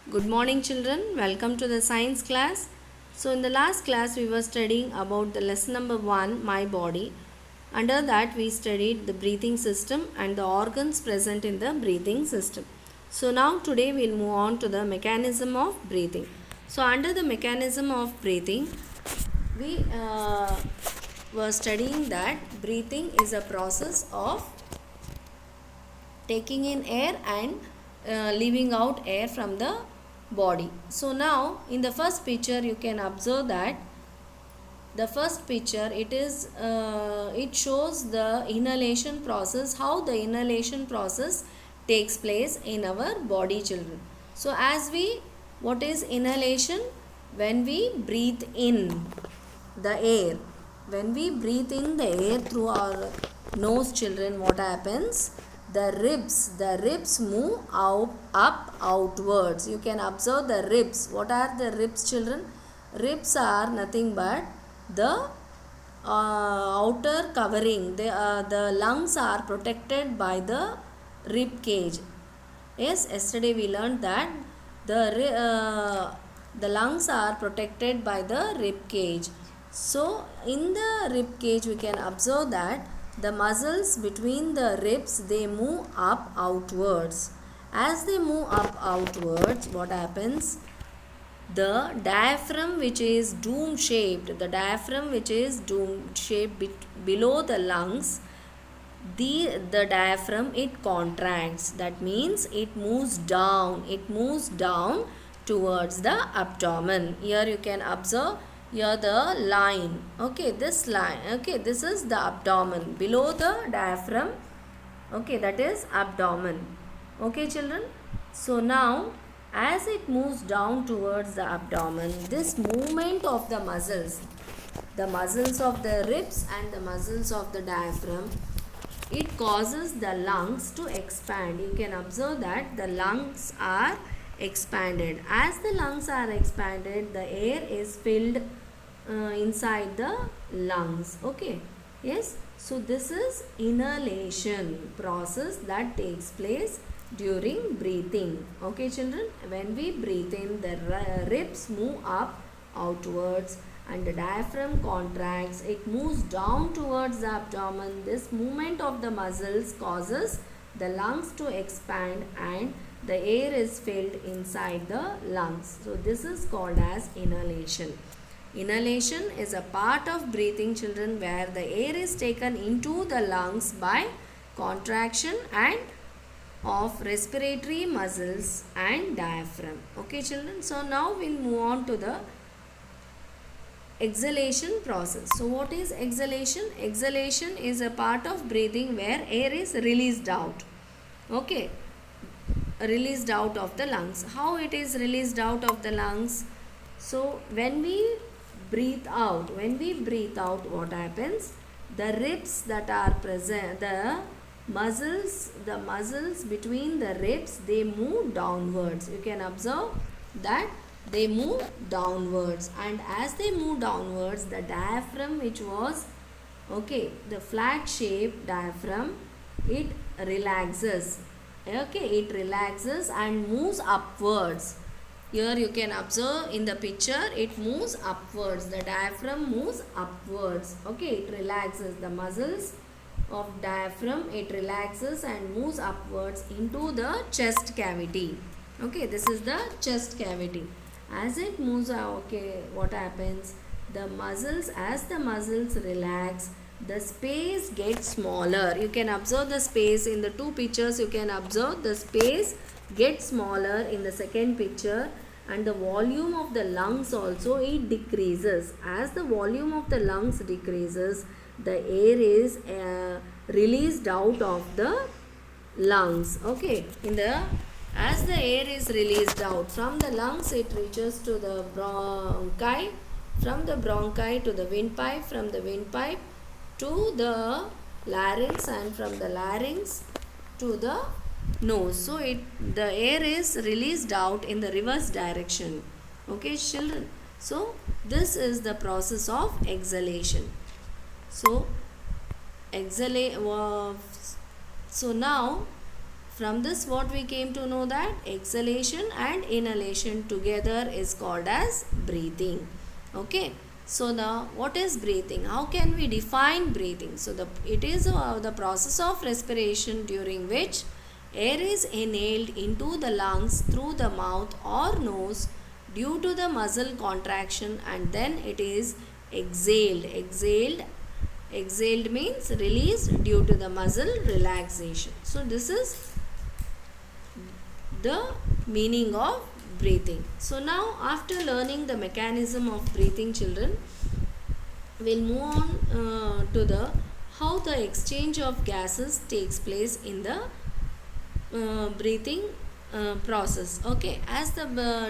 Good morning children, welcome to the science class. So in the last class we were studying about the lesson number 1, my body. Under that we studied the breathing system and the organs present in the breathing system. So now today we'll move on to the mechanism of breathing. So under the mechanism of breathing we were studying that breathing is a process of taking in air and leaving out air from the body. So now in the first picture you can observe that the first picture it shows the inhalation process, how the inhalation process takes place in our body children. So what is inhalation? When we breathe in the air, when we breathe in the air through our nose children, what happens? The ribs move up outwards. You can observe the ribs. What are the ribs children? Ribs are nothing but the outer covering. The lungs are protected by the rib cage. Yes, yesterday we learned that the lungs are protected by the rib cage. So in the rib cage we can observe that the muscles between the ribs, they move up outwards. As they move up outwards, what happens? The diaphragm, which is dome shaped, below the lungs, the diaphragm, it contracts. That means it moves down towards the abdomen. Here you can observe, here the line, okay, this line, okay, this is the abdomen below the diaphragm, okay, that is abdomen. Okay children, so now as it moves down towards the abdomen, this movement of the muscles of the ribs and the muscles of the diaphragm, it causes the lungs to expand. You can observe that the lungs are expanded. As the lungs are expanded, the air is filled inside the lungs. Okay, yes, so this is inhalation process that takes place during breathing. Okay children, when we breathe in, the ribs move up outwards and the diaphragm contracts, it moves down towards the abdomen. This movement of the muscles causes the lungs to expand and the air is filled inside the lungs. So this is called as inhalation. Inhalation is a part of breathing children, where the air is taken into the lungs by contraction and of respiratory muscles and diaphragm. Okay children, so now we'll move on to the exhalation process. So what is exhalation? Exhalation is a part of breathing where air is released out. Okay, released out of the lungs. How it is released out of the lungs? So when we breathe out, what happens? The ribs that are present, the muscles between the ribs, they move downwards. You can observe that they move downwards, and as they move downwards, the diaphragm, which was the flat shaped diaphragm, it relaxes. Okay, it relaxes and moves upwards. Here you can observe in the picture, it moves upwards. The diaphragm moves upwards. Okay, it relaxes. The muscles of diaphragm, it relaxes and moves upwards into the chest cavity. Okay, this is the chest cavity. As it moves out, what happens? As the muscles relax, the space gets smaller. You can observe the space in the two pictures. You can observe the space gets smaller in the second picture, and the volume of the lungs also, it decreases. As the volume of the lungs decreases, the air is released out of the lungs. Okay, as the air is released out from the lungs, it reaches to the bronchi, from the bronchi to the windpipe, from the windpipe to the larynx, and from the larynx to the nose. So the air is released out in the reverse direction. Okay children, so this is the process of exhalation. So now From this what we came to know that exhalation and inhalation together is called as breathing. Okay. So now what is breathing? How can we define breathing? So it is the process of respiration during which air is inhaled into the lungs through the mouth or nose due to the muscle contraction, and then it is exhaled. Exhaled means released due to the muscle relaxation. So this is the meaning of breathing. So now after learning the mechanism of breathing, children, we'll move on to the how the exchange of gases takes place in the breathing process. Okay, as the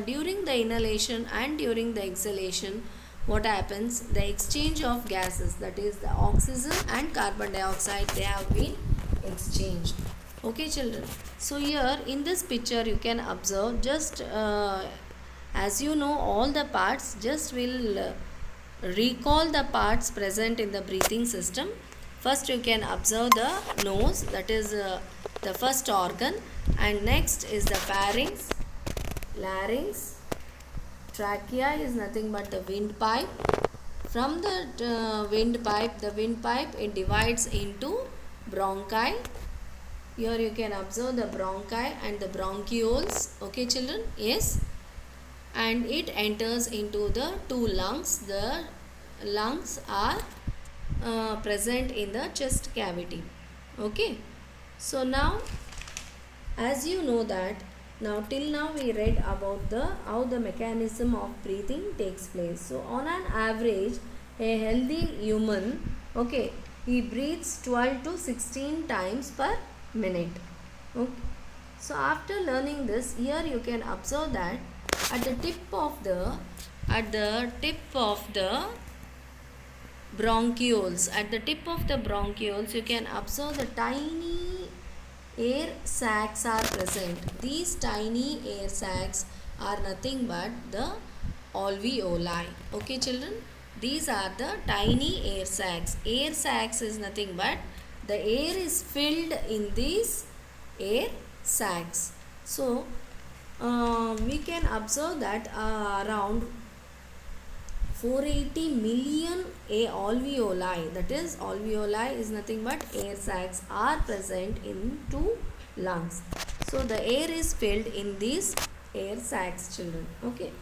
during the inhalation and during the exhalation, what happens? The exchange of gases, that is the oxygen and carbon dioxide, they have been exchanged. Okay, children. So here in this picture you can observe, just as you know all the parts, just will recall the parts present in the breathing system. First you can observe the nose, that is the first organ, and next is the pharynx, larynx, trachea is nothing but the windpipe. From the windpipe, it divides into bronchi. Here you can observe the bronchi and the bronchioles. Okay, children? Yes. And it enters into the two lungs. The lungs are present in the chest cavity. Okay. So now, as you know that, now till now we read about the how the mechanism of breathing takes place. So on an average, a healthy human, okay, he breathes 12 to 16 times per minute. Okay. So after learning this, here you can observe that at the tip of the bronchioles, you can observe the tiny air sacs are present. These tiny air sacs are nothing but the alveoli. Okay, children, these are the tiny air sacs. Air sacs is nothing but the air is filled in these air sacs. So we can observe that around 480 million alveoli, that is alveoli is nothing but air sacs, are present in two lungs. So the air is filled in these air sacs, children. Okay.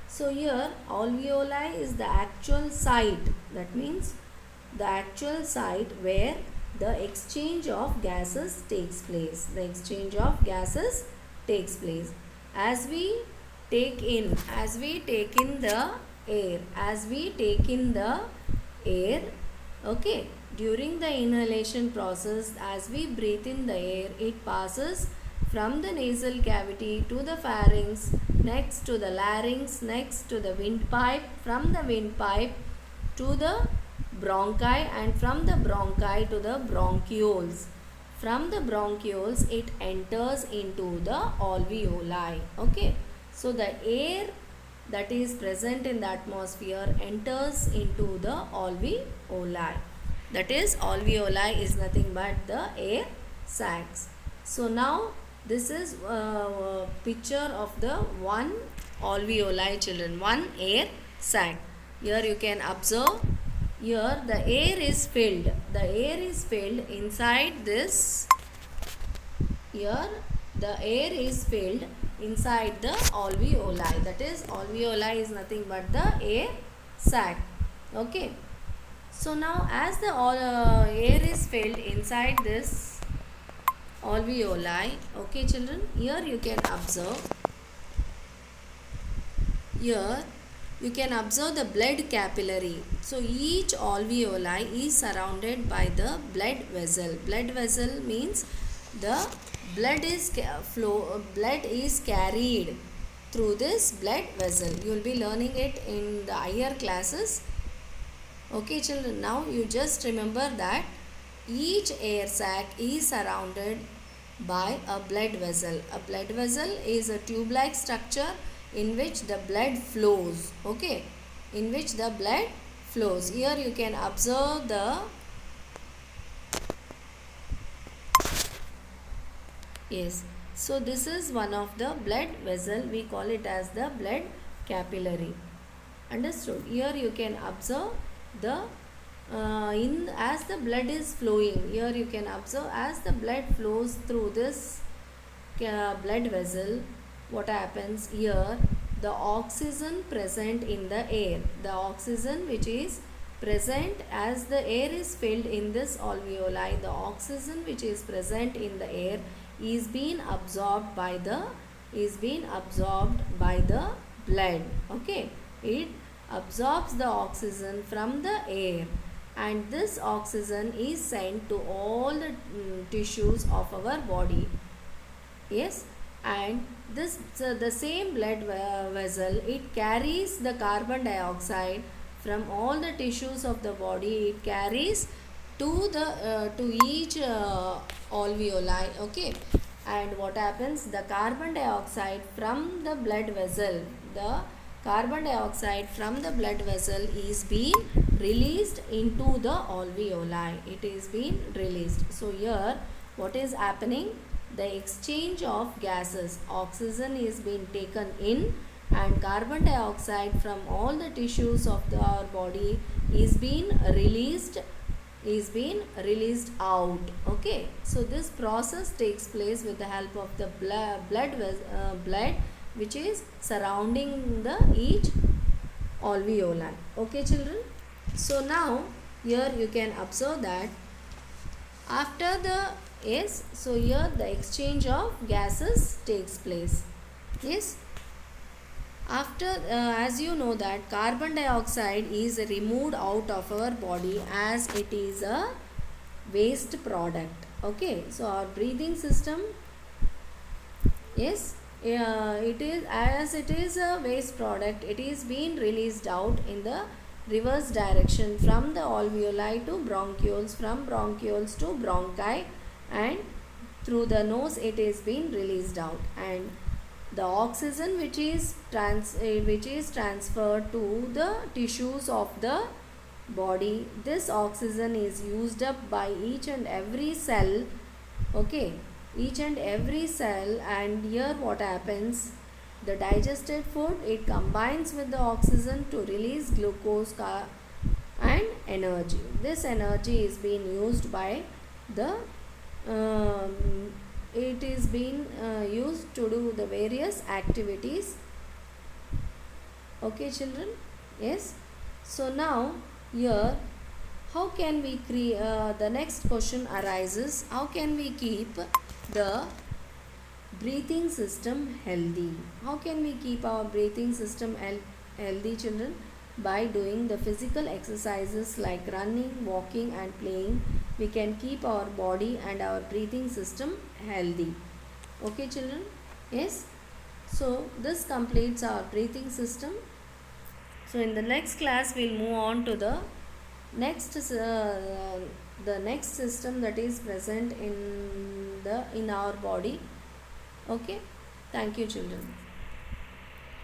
So here alveoli is the actual site, that means the actual site where the exchange of gases takes place. The exchange of gases takes place. As we take in the air, okay, during the inhalation process, as we breathe in the air, it passes from the nasal cavity to the pharynx, next to the larynx, next to the windpipe, from the windpipe to the bronchi, and from the bronchi to the bronchioles. From the bronchioles, it enters into the alveoli. Okay. So the air that is present in the atmosphere enters into the alveoli. That is, alveoli is nothing but the air sacs. So now this is a picture of the one alveoli, children, one air sac. Here you can observe, here the air is filled. The air is filled inside this. Here the air is filled inside the alveoli. That is, alveoli is nothing but the air sac. Okay. So now as the air is filled inside this alveoli, okay, children, here you can observe. Here you can observe the blood capillary. So each alveoli is surrounded by the blood vessel. Blood vessel means the blood is carried through this blood vessel. You will be learning it in the higher classes. Okay, children, now you just remember that each air sac is surrounded by a blood vessel. A blood vessel is a tube-like structure in which the blood flows. Okay, in which the blood flows. Here you can observe the Yes. So this is one of the blood vessel. We call it as the blood capillary. Understood? Here you can observe the in as the blood is flowing. Here you can observe as the blood flows through this blood vessel. What happens here? The oxygen present in the air. The oxygen which is present as the air is filled in this alveoli. The oxygen which is present in the air is being absorbed by the blood. Okay, it absorbs the oxygen from the air, and this oxygen is sent to all the tissues of our body. Yes, and this the same blood vessel, it carries the carbon dioxide from all the tissues of the body. It carries to each alveoli. Okay, and what happens? The carbon dioxide from the blood vessel, the carbon dioxide from the blood vessel is being released into the alveoli. It is being released. So here what is happening? The exchange of gases. Oxygen is being taken in, and carbon dioxide from all the tissues of our body is being released out. Okay, so this process takes place with the help of the blood which is surrounding the each alveoli. Okay children, so now here you can observe that after the yes, so here the exchange of gases takes place. Yes, after as you know that carbon dioxide is removed out of our body as it is a waste product. Okay, so our breathing system, yes, it is, as it is a waste product, it is being released out in the reverse direction from the alveoli to bronchioles, from bronchioles to bronchi, and through the nose it is being released out. And the oxygen which is transferred to the tissues of the body, this oxygen is used up by each and every cell. Okay, each and every cell, and here what happens? The digested food, it combines with the oxygen to release glucose and energy. This energy is being used by the it is being used to do the various activities. Okay children, yes. So now here how can we create the next question arises, how can we keep the breathing system healthy? How can we keep our breathing system healthy children? By doing the physical exercises like running, walking and playing, we can keep our body and our breathing system healthy. Okay children, yes. So this completes our breathing system. So in the next class we'll move on to the next system that is present in our body. Okay, thank you children.